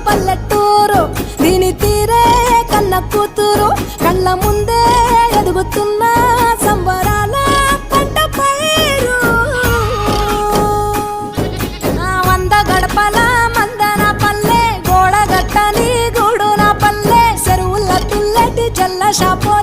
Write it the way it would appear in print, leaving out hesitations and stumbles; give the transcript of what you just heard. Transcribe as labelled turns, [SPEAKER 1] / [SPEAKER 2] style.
[SPEAKER 1] పల్లెటూరు దీని తీరే కన్న కూతురు కళ్ళ ముందే ఎదుగుతున్న సంబరాల పంట పైరు వంద గడపల మందన పల్లె గోడ గట్టని గూడున పల్లె చెరువుల తుల్లటి జల్ల షాపు